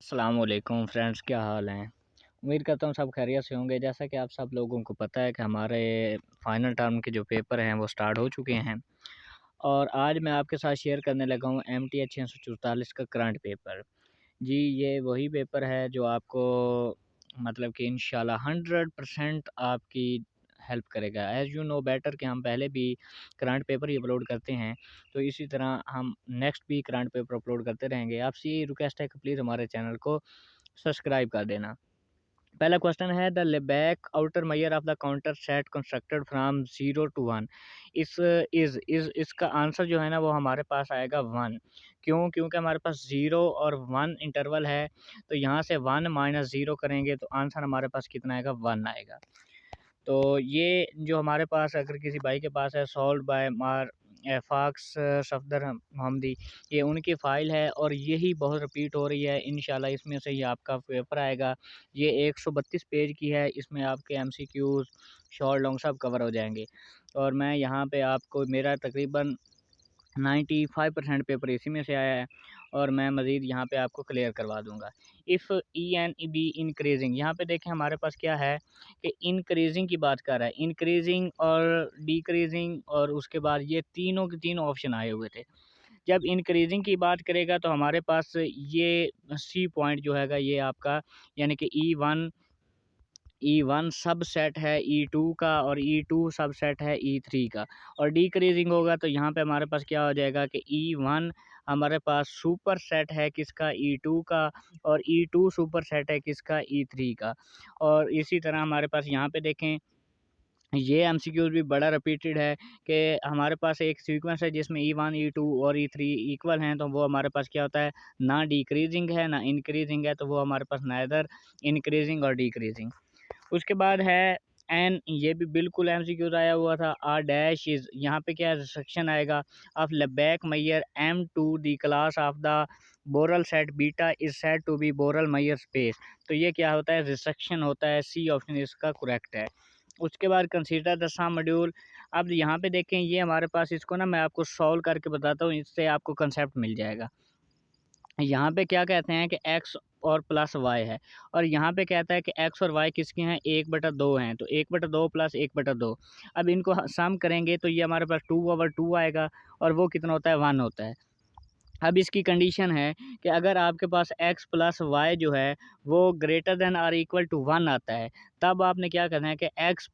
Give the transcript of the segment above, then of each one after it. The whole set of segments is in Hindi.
अस्सलाम वालेकुम फ्रेंड्स, क्या हाल हैं। उम्मीद करता हूँ सब खैरियत से होंगे। जैसा कि आप सब लोगों को पता है कि हमारे फाइनल टर्म के जो पेपर हैं वो स्टार्ट हो चुके हैं और आज मैं आपके साथ शेयर करने लगा हूँ MTH 644 का करंट पेपर। जी, ये वही पेपर है जो आपको मतलब कि इंशाल्लाह 100% आपकी हेल्प करेगा। एज़ यू नो बेटर कि हम पहले भी करंट पेपर ही अपलोड करते हैं, तो इसी तरह हम नेक्स्ट भी करंट पेपर अपलोड करते रहेंगे। आपसे यही रिक्वेस्ट है कि प्लीज़ हमारे चैनल को सब्सक्राइब कर देना। पहला क्वेश्चन है the Lebesgue outer measure of the Cantor set constructed from 0 to 1 is इस इसका आंसर जो है ना वो हमारे पास आएगा 1। क्यों? क्योंकि हमारे पास 0 और 1 इंटरवल है, तो यहाँ से 1 माइनस 0 करेंगे तो आंसर हमारे पास कितना आएगा? 1 आएगा। तो ये जो हमारे पास अगर किसी भाई के पास है सॉल्व्ड बाय मार फाक्स सफदर मोहम्मदी, ये उनकी फ़ाइल है और यही बहुत रिपीट हो रही है। इंशाल्लाह इसमें से ही आपका पेपर आएगा। ये 132 पेज की है, इसमें आपके एमसीक्यूज़ शॉर्ट लॉन्ग सब कवर हो जाएंगे और मैं यहाँ पे आपको मेरा तकरीबन 95% पेपर इसी में से आया है और मैं मज़ीद यहाँ पे आपको क्लियर करवा दूँगा। If E N E B increasing, यहाँ पे देखें हमारे पास क्या है कि इंक्रीज़िंग की बात कर रहा है। इंक्रीज़िंग और डिक्रीज़िंग और उसके बाद ये तीनों के तीनों ऑप्शन आए हुए थे। जब इंक्रीज़िंग की बात करेगा तो हमारे पास ये सी पॉइंट जो हैगा ये आपका यानी कि ई1 सबसेट है ई2 का और ई2 सबसेट है ई3 का। और डिक्रीजिंग होगा तो यहाँ पे हमारे पास क्या हो जाएगा कि ई1 हमारे पास सुपर सेट है किसका? ई2 का। और ई2 सुपर सेट है किसका? ई3 का। और इसी तरह हमारे पास यहाँ पे देखें ये एमसीक्यूज़ भी बड़ा रिपीटेड है कि हमारे पास एक सीक्वेंस है जिसमें ई1 ई2 और ई3 इक्वल हैं, तो वो हमारे पास क्या होता है? ना डिक्रीजिंग है ना इंक्रीजिंग है, तो वो हमारे पास नाइदर इंक्रीजिंग और डिक्रीजिंग। उसके बाद है एन, ये भी बिल्कुल एमसीक्यूज़ आया हुआ था। आर डैश इज़, यहाँ पे क्या रिस्ट्रिक्शन आएगा? Of Lebesgue measure M to the class of the Borel set beta is set to be Borel measure space. तो ये क्या होता है? रिस्ट्रिक्शन होता है। सी ऑप्शन इसका करेक्ट है। उसके बाद कंसीडर द सम मॉड्यूल। अब यहाँ पे देखें ये हमारे पास इसको ना मैं आपको सॉल्व करके बताता हूँ, इससे आपको कंसेप्ट मिल जाएगा। यहाँ पे क्या कहते हैं कि x और प्लस वाई है और यहाँ पे कहता है कि x और y किसके हैं? 1/2 हैं, तो 1/2 प्लस 1/2। अब इनको सम करेंगे तो ये हमारे पास 2/2 आएगा और वो कितना होता है? 1 होता है। अब इसकी कंडीशन है कि अगर आपके पास x प्लस वाई जो है वो greater than or equal to 1 आता है, तब आपने क्या करना है कि एक्स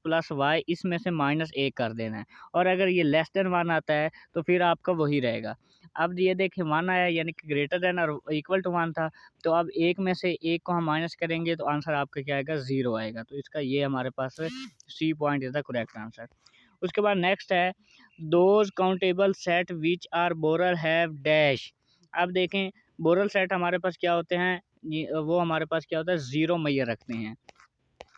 प्लस वाई इसमें से -1 कर देना है। और अगर ये लेस देन 1 आता है तो फिर आपका वही रहेगा। अब ये देखें 1 आया यानी कि ग्रेटर देन और इक्वल टू 1 था, तो अब एक में से एक को हम माइनस करेंगे तो आंसर आपका क्या आएगा? 0 आएगा। तो इसका ये हमारे पास C point is the correct answer. उसके बाद नेक्स्ट है those countable set which are Borel have dash. अब देखें बोरल सेट हमारे पास क्या होते हैं? वो हमारे पास क्या होता है? 0 मैयर रखते हैं।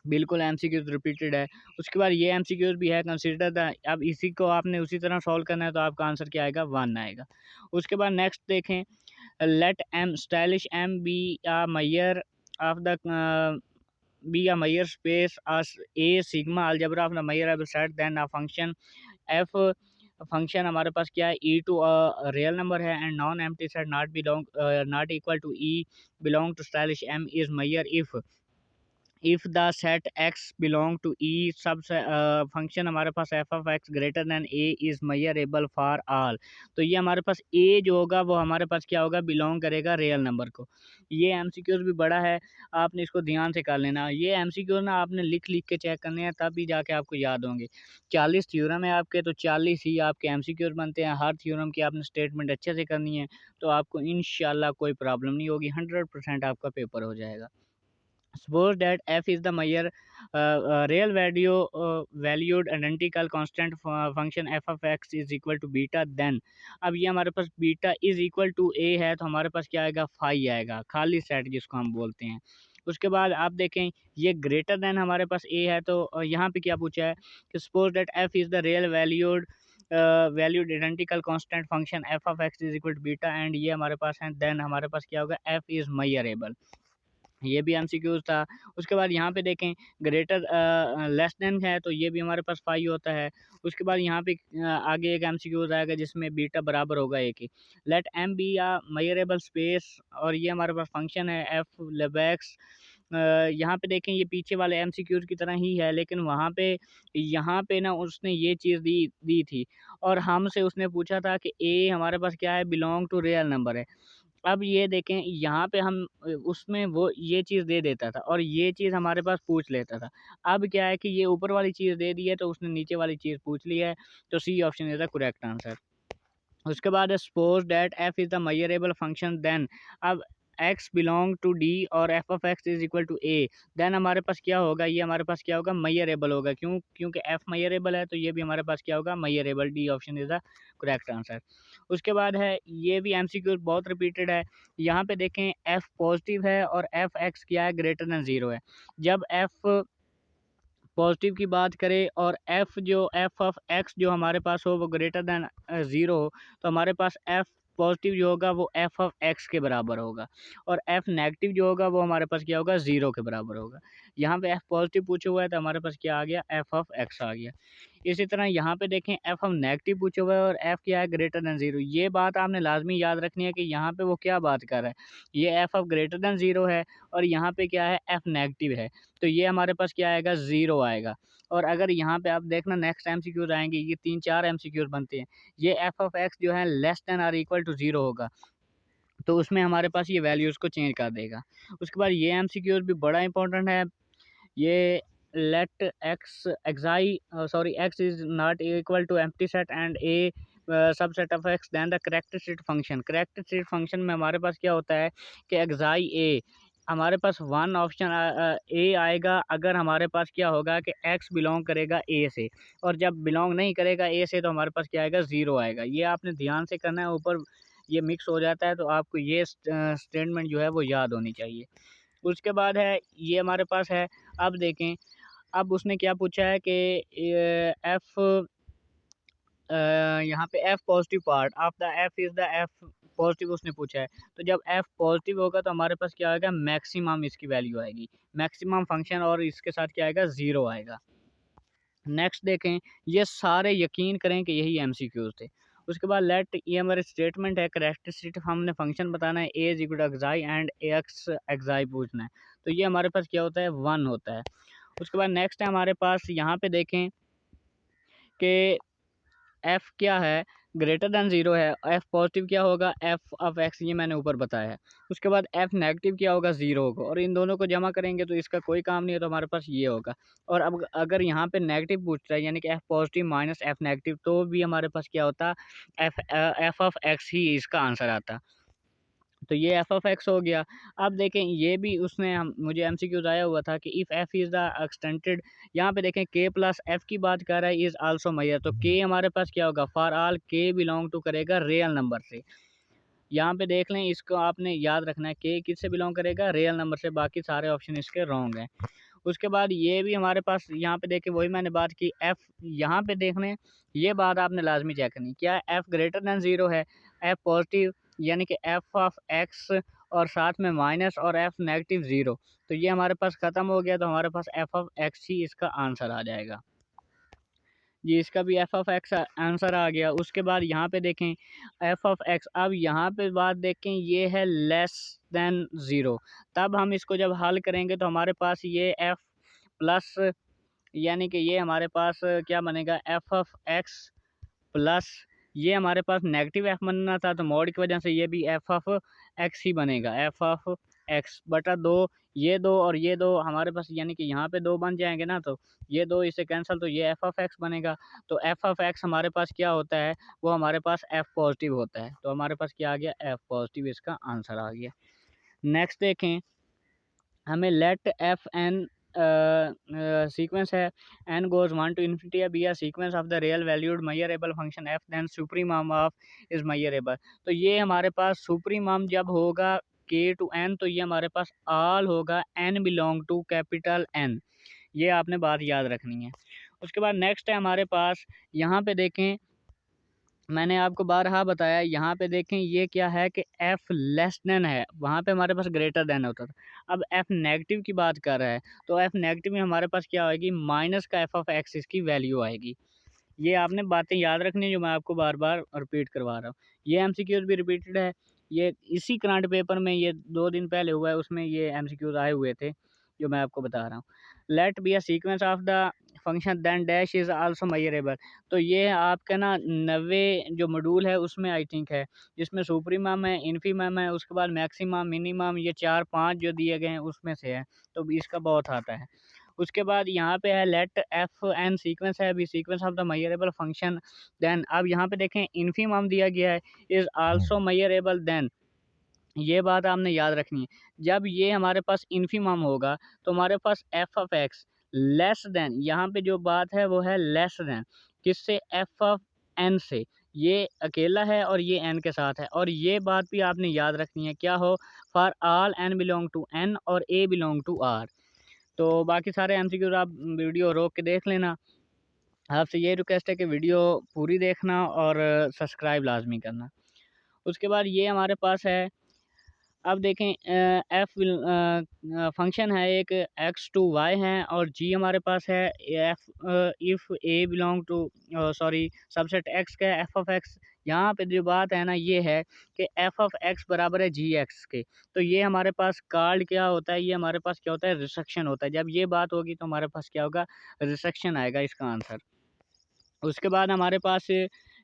बिल्कुल एमसीक्यूज़ रिपीटेड है। उसके बाद ये एमसीक्यूज़ भी है कंसीडर द, अब इसी को आपने उसी तरह सॉल्व करना है तो आपका आंसर क्या आएगा? 1 आएगा। उसके बाद नेक्स्ट देखें let M stylish M be a measure of the be a measure space as a sigma algebra of the measurable set then a function f function हमारे पास क्या है? ई टू रियल नंबर है and non empty set not equal to E belong to stylish M is measure if the set X belong to E सब फंक्शन हमारे पास F of X greater than A is measurable for all. तो ये हमारे पास ए जो होगा वो हमारे पास क्या होगा? बिलोंग करेगा रियल नंबर को। ये एमसीक्यूज़ भी बड़ा है, आपने इसको ध्यान से कर लेना। ये एमसीक्यूज़ ना आपने लिख लिख के चेक करने हैं तब भी जाके आपको याद होंगे। 40 थ्योरम है आपके, तो 40 ही आपके एमसीक्यूज़ बनते हैं। हर थ्योरम की आपने स्टेटमेंट अच्छे से करनी है, तो आपको इंशाल्लाह कोई प्रॉब्लम नहीं होगी। 100% आपका पेपर हो जाएगा। Suppose that f is the measure real value valued identical constant function f of x is equal to beta, then अब ये हमारे पास बीटा इज इक्वल टू ए है तो हमारे पास क्या आएगा? फाई आएगा, खाली सेट जिसको हम बोलते हैं। उसके बाद आप देखें ये ग्रेटर देन हमारे पास ए है, तो यहाँ पे क्या पूछा है कि suppose that f is the real valued identical constant function f of x is equal to beta and ये हमारे पास है, देन हमारे पास क्या होगा? f is measurable. ये भी एमसीक्यूज़ था। उसके बाद यहाँ पे देखें ग्रेटर लेस देन है तो ये भी हमारे पास 5 होता है। उसके बाद यहाँ पे आगे एक एमसीक्यूज़ आएगा जिसमें बीटा बराबर होगा 1 ही। Let M be a measurable space और ये हमारे पास फंक्शन है एफ लेबेक्स। यहाँ पे देखें ये पीछे वाले एमसीक्यूज़ की तरह ही है, लेकिन वहाँ पे यहाँ पे ना उसने ये चीज़ दी दी थी और हमसे उसने पूछा था कि ए हमारे पास क्या है, बिलॉन्ग टू रियल नंबर है। अब ये देखें यहाँ पे हम उसमें वो ये चीज़ दे देता था और ये चीज़ हमारे पास पूछ लेता था। अब क्या है कि ये ऊपर वाली चीज़ दे दी है तो उसने नीचे वाली चीज़ पूछ ली है, तो C option is the correct answer. उसके बाद suppose that F is the measurable function then अब एक्स बिलोंग टू डी और F of X is equal to A, then हमारे पास क्या होगा, ये हमारे पास क्या होगा, मेजरेबल होगा। क्यों? क्योंकि एफ मेजरेबल है तो ये भी हमारे पास क्या होगा, measurable. D option is the correct answer. उसके बाद है ये भी एमसीक्यू बहुत रिपीटेड है। यहाँ पे देखें एफ पॉजिटिव है और एफ एक्स क्या है, ग्रेटर देन ज़ीरो है। जब एफ पॉजिटिव की बात करें और एफ ऑफ एक्स जो हमारे पास हो वो ग्रेटर देन ज़ीरो हो, तो हमारे पास एफ पॉजिटिव जो होगा वो एफ ऑफ एक्स के बराबर होगा और एफ नेगेटिव जो होगा वो हमारे पास क्या होगा, ज़ीरो के बराबर होगा। यहाँ पे एफ पॉजिटिव पूछा हुआ है तो हमारे पास क्या आ गया, एफ ऑफ एक्स आ गया। इसी तरह यहाँ पे देखें एफ हम नेगेटिव पूछा हुआ है और एफ क्या है, ग्रेटर देन ज़ीरो। ये बात आपने लाजमी याद रखनी है कि यहाँ पे वो क्या बात कर रहा है, ये F of greater than zero है और यहाँ पे क्या है, एफ नेगेटिव है, तो ये हमारे पास क्या आएगा, ज़ीरो आएगा। और अगर यहाँ पे आप देखना नेक्स्ट एमसीक्यूज आएंगे, ये 3-4 एमसीक्यूज बनते हैं। ये एफ ऑफ एक्स जो है less than or equal to zero होगा, तो उसमें हमारे पास ये वैल्यूज़ को चेंज कर देगा। उसके बाद ये एमसीक्यूज भी बड़ा इंपॉर्टेंट है। ये लेट एक्स एक्साई sorry X is not equal to empty set and a subset of X then the characteristic function. Characteristic function में हमारे पास क्या होता है कि एक्साई ए, हमारे पास वन ऑप्शन ए आएगा अगर हमारे पास क्या होगा कि एक्स बिलोंग करेगा ए से, और जब बिलोंग नहीं करेगा ए से तो हमारे पास क्या आएगा, ज़ीरो आएगा। ये आपने ध्यान से करना है, ऊपर ये मिक्स हो जाता है तो आपको ये स्टेटमेंट जो है वो याद होनी चाहिए। उसके बाद है ये हमारे पास है। अब देखें, अब उसने क्या पूछा है कि एफ यहाँ पे F positive part of the F is the F positive उसने पूछा है। तो जब एफ पॉजिटिव होगा तो हमारे पास क्या आएगा, मैक्सिमम इसकी वैल्यू आएगी, मैक्सिमम फंक्शन, और इसके साथ क्या आएगा, ज़ीरो आएगा। नेक्स्ट देखें, ये सारे यकीन करें कि यही एमसीक्यूज थे। उसके बाद लेट, ये हमारे स्टेटमेंट है, करेक्टरिस्टिक हमने फंक्शन बताना है, A is equal to xi and X xi पूछना है, तो ये हमारे पास क्या होता है, वन होता है। उसके बाद नेक्स्ट है हमारे पास, यहाँ पे देखें कि एफ़ क्या है, ग्रेटर दैन ज़ीरो है, एफ़ पॉजिटिव क्या होगा, एफ़ ऑफ एक्स, ये मैंने ऊपर बताया है। उसके बाद एफ़ नेगेटिव क्या होगा, ज़ीरो होगा, और इन दोनों को जमा करेंगे तो इसका कोई काम नहीं है, तो हमारे पास ये होगा। और अब अगर यहाँ पे नेगेटिव पूछ रहा है यानी कि F positive minus F negative, तो भी हमारे पास क्या होता, एफ़ ऑफ एक्स ही इसका आंसर आता। तो ये एफ ऑफ एक्स हो गया। अब देखें ये भी उसने हम मुझे एमसीक्यूज आया हुआ था कि इफ़ एफ इज़ द एक्सटेंटेड, यहाँ पे देखें के प्लस एफ की बात कर रहा है, इज़ आल्सो मेजर, तो के हमारे पास क्या होगा, फॉर ऑल के बिलोंग टू करेगा रियल नंबर से। यहाँ पे देख लें, इसको आपने याद रखना है, के किससे बिलोंग करेगा, रियल नंबर से, बाकी सारे ऑप्शन इसके रॉन्ग हैं। उसके बाद ये भी हमारे पास यहाँ पे देखें, वही मैंने बात की, एफ़ यहाँ पे देख लें, ये बात आपने लाजमी चेक करनी, क्या एफ़ ग्रेटर दैन ज़ीरो है, एफ़ पॉजिटिव यानी कि एफ़ ऑफ एक्स और साथ में माइनस और एफ़ नेगेटिव ज़ीरो, तो ये हमारे पास ख़त्म हो गया, तो हमारे पास एफ़ ऑफ एक्स ही इसका आंसर आ जाएगा। जी, इसका भी एफ़ ऑफ एक्स आंसर आ गया। उसके बाद यहाँ पे देखें एफ़ ऑफ एक्स, अब यहाँ पे बात देखें, ये है लेस देन ज़ीरो, तब हम इसको जब हल करेंगे तो हमारे पास ये एफ़ प्लस यानी कि ये हमारे पास क्या बनेगा, एफ़ ऑफ एक्स प्लस, ये हमारे पास नेगेटिव एफ बनना था तो मॉड की वजह से ये भी एफ ऑफ एक्स ही बनेगा, एफ ऑफ एक्स बटा दो। ये दो और ये दो हमारे पास यानी कि यहाँ पे दो बन जाएंगे ना, तो ये दो इससे कैंसिल, तो ये एफ ऑफ एक्स बनेगा। तो एफ ऑफ एक्स हमारे पास क्या होता है, वो हमारे पास एफ पॉजिटिव होता है, तो हमारे पास क्या आ गया, एफ पॉजिटिव इसका आंसर आ गया। नेक्स्ट देखें, हमें लेट एफ एन सीक्वेंस है, N goes 1 to infinity, be a sequence of the real valued measurable function F then supremum of is measurable. तो ये हमारे पास सुप्रीमम जब होगा के टू एन, तो ये हमारे पास ऑल होगा N belong to capital N, ये आपने बात याद रखनी है। उसके बाद नेक्स्ट है हमारे पास, यहाँ पे देखें मैंने आपको बारहा बताया, यहाँ पे देखें ये क्या है कि एफ़ लेस देन है, वहाँ पे हमारे पास ग्रेटर देन होता था। अब एफ़ नेगेटिव की बात कर रहा है, तो एफ़ नेगेटिव में हमारे पास क्या आएगी, माइनस का एफ़ ऑफ़ एक्स इसकी वैल्यू आएगी। ये आपने बातें याद रखनी है जो मैं आपको बार-बार रिपीट करवा रहा हूँ। ये एमसीक्यूज़ भी रिपीटेड है, ये इसी करंट पेपर में ये 2 दिन पहले हुआ है, उसमें ये एमसीक्यूज़ आए हुए थे, जो मैं आपको बता रहा हूँ। Let be a sequence of the function then dash is also measurable. तो ये आपका ना 90 जो मॉड्यूल है उसमें आई थिंक है, जिसमें सुप्रीमम है, इन्फीमम है, उसके बाद मैक्सिमम, मिनिमम, ये 4-5 जो दिए गए हैं उसमें से है, तो इसका बहुत आता है। उसके बाद यहाँ पे है लेट एफ एन सीक्वेंस है, अभी sequence of the measurable function then. अब यहाँ पे देखें इन्फीमम दिया गया है, इज़ आल्सो मेजरेबल देन। ये बात आपने याद रखनी है। जब ये हमारे पास इन्फीमम होगा तो हमारे पास F of X less than, यहाँ पे जो बात है वो है लेस देन किससे, एफ ऑफ एन से। ये अकेला है और ये एन के साथ है, और ये बात भी आपने याद रखनी है क्या हो, for all N belong to N और ए बिलोंग टू आर। तो बाकी सारे एमसीक्यूज़ आप वीडियो रोक के देख लेना। आपसे ये रिक्वेस्ट है कि वीडियो पूरी देखना और सब्सक्राइब लाज़मी करना। उसके बाद ये हमारे पास है, अब देखें फंक्शन है एक एक्स टू वाई है, और जी हमारे पास है F if A belong to sorry subset X का एफ ऑफ एक्स। यहाँ पे जो बात है ना ये है कि एफ ऑफ एक्स बराबर है जी एक्स के। तो ये हमारे पास कार्ड क्या होता है, ये हमारे पास क्या होता है, रिस्ट्रिक्शन होता है। जब ये बात होगी तो हमारे पास क्या होगा, रिस्ट्रिक्शन आएगा इसका आंसर। उसके बाद हमारे पास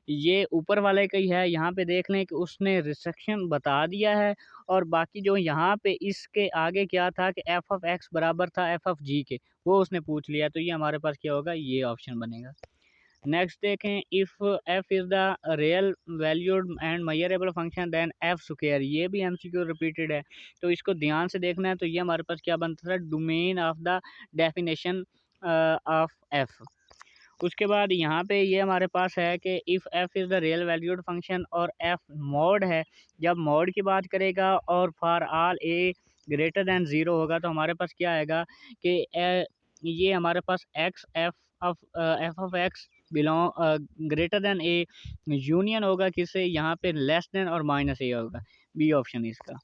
ये ऊपर वाले का ही है, यहाँ पे देख लें कि उसने रिस्ट्रिक्शन बता दिया है, और बाकी जो यहाँ पे इसके आगे क्या था कि एफ ऑफ एक्स बराबर था एफ ऑफ जी के, वो उसने पूछ लिया, तो ये हमारे पास क्या होगा, ये ऑप्शन बनेगा। नेक्स्ट देखें, if F is the real valued and measurable function then F square. ये भी एमसीक्यू रिपीटेड है, तो इसको ध्यान से देखना है। तो ये हमारे पास क्या बनता था, domain of the definition of F. उसके बाद यहाँ पे ये हमारे पास है कि if F is the real valued function और एफ मॉड है। जब मॉड की बात करेगा और for all A greater than zero होगा, तो हमारे पास क्या आएगा कि ये हमारे पास X F of X belong greater than A union होगा किससे, यहाँ पे लेस देन और माइनस ए होगा, बी ऑप्शन इसका।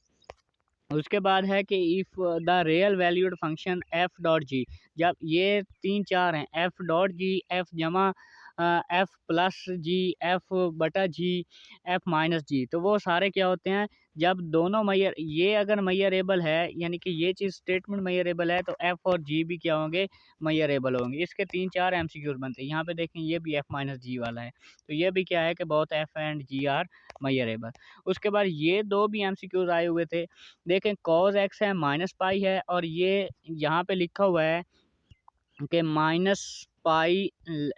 उसके बाद है कि if the real valued function F dot G. जब ये 3-4 हैं, एफ डॉट जी, एफ जमा एफ प्लस जी, एफ बटा जी, एफ माइनस जी, तो वो सारे क्या होते हैं, जब दोनों मैयर ये अगर मैयरेबल है, यानी कि ये चीज़ स्टेटमेंट मैयरेबल है, तो एफ और जी भी क्या होंगे, मैयरेबल होंगे। इसके 3-4 एमसीक्यूज बनते हैं। यहाँ पे देखें ये भी एफ माइनस जी वाला है, तो ये भी क्या है कि both F and G are measurable. उसके बाद ये दो भी एमसीक्यूज आए हुए थे। देखें कॉस एक्स है माइनस पाई है, और ये यहाँ पे लिखा हुआ है कि माइनस पाई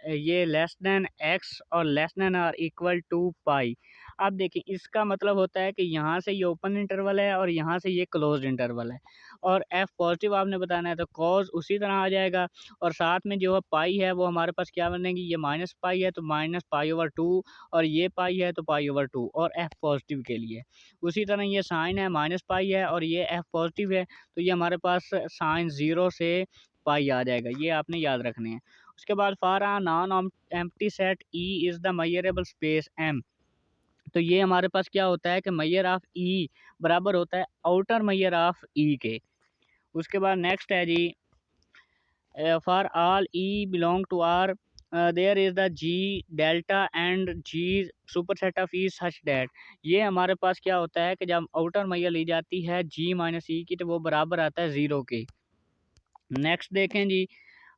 ये लेस देन एक्स और लेस देन और इक्वल टू पाई। अब देखिए इसका मतलब होता है कि यहाँ से ये ओपन इंटरवल है और यहाँ से ये क्लोज्ड इंटरवल है, और एफ पॉजिटिव आपने बताना है, तो कॉज उसी तरह आ जाएगा, और साथ में जो है पाई है वो हमारे पास क्या बनेगी, ये माइनस पाई है तो माइनस पाई ओवर टू, और ये पाई है तो पाई ओवर टू, और एफ पॉजिटिव के लिए उसी तरह ये साइन है माइनस पाई है और ये एफ पॉजिटिव है, तो ये हमारे पास साइन ज़ीरो से पाई आ जाएगा, ये आपने याद रखने हैं। उसके बाद for a non empty set E is the measurable space M. तो ये हमारे पास क्या होता है कि मेजर ऑफ ई बराबर होता है आउटर मेजर ऑफ ई के। उसके बाद नेक्स्ट है G, for all E belong to R there is the G delta and G superset of E such that. ये हमारे पास क्या होता है कि जब आउटर मैयर ली जाती है जी माइनस ई की, तो वो बराबर आता है ज़ीरो के। नेक्स्ट देखें जी,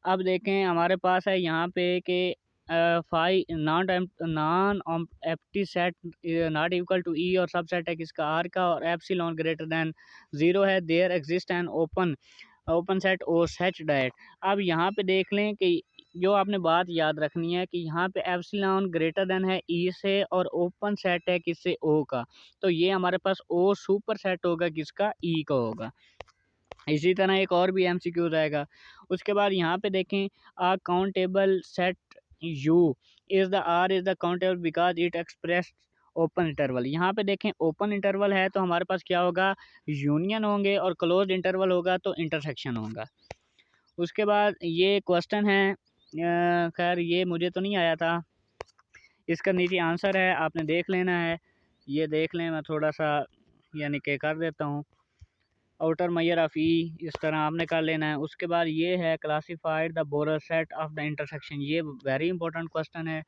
अब देखें हमारे पास है यहाँ पे कि phi non empty set not equal to E, और सब सेट है किसका, आर का, और एप्सिलॉन ग्रेटर देन ज़ीरो है, there exist an open open set O such that. अब यहाँ पे देख लें कि जो आपने बात याद रखनी है कि यहाँ पे एप्सिलॉन ग्रेटर देन है ई से, और ओपन सेट है किससे, ओ का, तो ये हमारे पास ओ सुपर सेट होगा किसका, ई का होगा। इसी तरह एक और भी एमसीक्यू रहेगा। उसके बाद यहाँ पे देखें, a countable set U is the R is the countable because it express open interval. यहाँ पे देखें ओपन इंटरवल है तो हमारे पास क्या होगा, यूनियन होंगे, और क्लोज इंटरवल होगा तो इंटरसेक्शन होगा। उसके बाद ये क्वेश्चन है, खैर ये मुझे तो नहीं आया था, इसका नीचे आंसर है, आपने देख लेना है। ये देख लें, मैं थोड़ा सा यानी कि कर देता हूँ। आउटर मेजर ऑफ ई इस तरह आपने कर लेना है। उसके बाद ये है classified the borer set of the intersection, ये वेरी इंपॉर्टेंट क्वेश्चन है,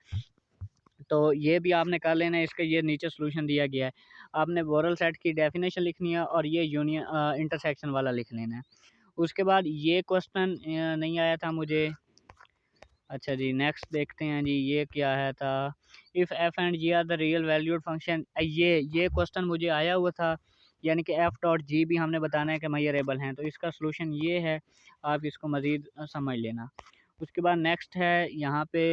तो ये भी आपने कर लेना है। इसका ये नीचे सॉल्यूशन दिया गया है, आपने बोरल सेट की डेफिनेशन लिखनी है और ये यूनियन इंटरसेक्शन वाला लिख लेना है। उसके बाद ये क्वेश्चन नहीं आया था मुझे। अच्छा जी, नेक्स्ट देखते हैं जी, ये क्या है था। If F and G are the real valued function, ये क्वेश्चन मुझे आया हुआ था, यानी कि एफ डॉट जी भी हमने बताना है कि मेजरेबल हैं, तो इसका सलूशन ये है, आप इसको मज़ीद समझ लेना। उसके बाद नेक्स्ट है यहाँ पे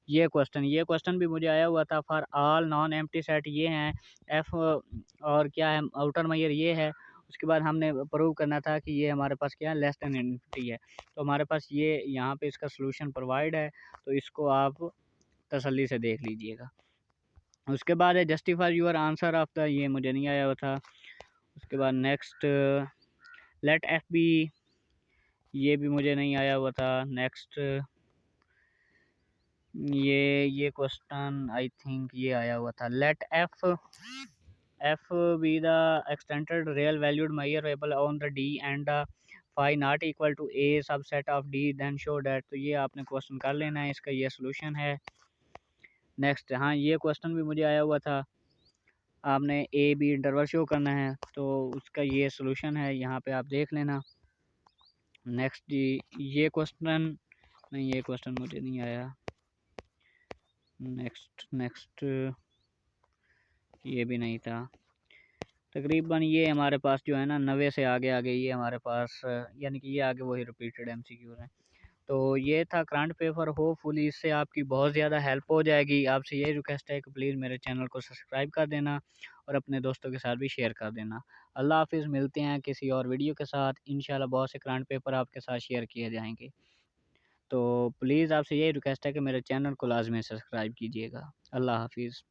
ये क्वेश्चन भी मुझे आया हुआ था। For all non empty set ये हैं एफ, और क्या है आउटर मेजर ये है। उसके बाद हमने प्रूव करना था कि ये हमारे पास क्या है, लेस देन इन्फिनिटी है। तो हमारे पास ये यहाँ पे इसका सलूशन प्रोवाइड है, तो इसको आप तसल्ली से देख लीजिएगा। उसके बाद है justify your answer of the, ये मुझे नहीं आया हुआ था। उसके बाद नेक्स्ट लेट एफ बी, ये भी मुझे नहीं आया हुआ था। नेक्स्ट ये क्वेश्चन आई थिंक ये आया हुआ था। Let F be the extended real valued measurable on the D and the phi not equal to a subset of D then show that, तो ये आपने क्वेश्चन कर लेना है, इसका ये सोल्यूशन है। नेक्स्ट, हाँ ये क्वेश्चन भी मुझे आया हुआ था, आपने ए बी इंटरवल शो करना है, तो उसका ये सोल्यूशन है, यहाँ पे आप देख लेना। नेक्स्ट जी, ये क्वेश्चन नहीं, ये क्वेश्चन मुझे नहीं आया। नेक्स्ट ये भी नहीं था। तकरीबन ये हमारे पास जो है ना 90 से आगे आगे ये हमारे पास यानी कि ये आगे वही रिपीटेड एमसीक्यू हैं। तो ये था करंट पेपर, होपफुली इससे आपकी बहुत ज़्यादा हेल्प हो जाएगी। आपसे ये रिक्वेस्ट है कि प्लीज़ मेरे चैनल को सब्सक्राइब कर देना और अपने दोस्तों के साथ भी शेयर कर देना। अल्लाह हाफ़िज़, मिलते हैं किसी और वीडियो के साथ। इंशाल्लाह बहुत से करंट पेपर आपके साथ शेयर किए जाएंगे। तो प्लीज़ आपसे यही रिक्वेस्ट है कि मेरे चैनल को लाजमी सब्सक्राइब कीजिएगा। अल्लाह हाफ़िज़।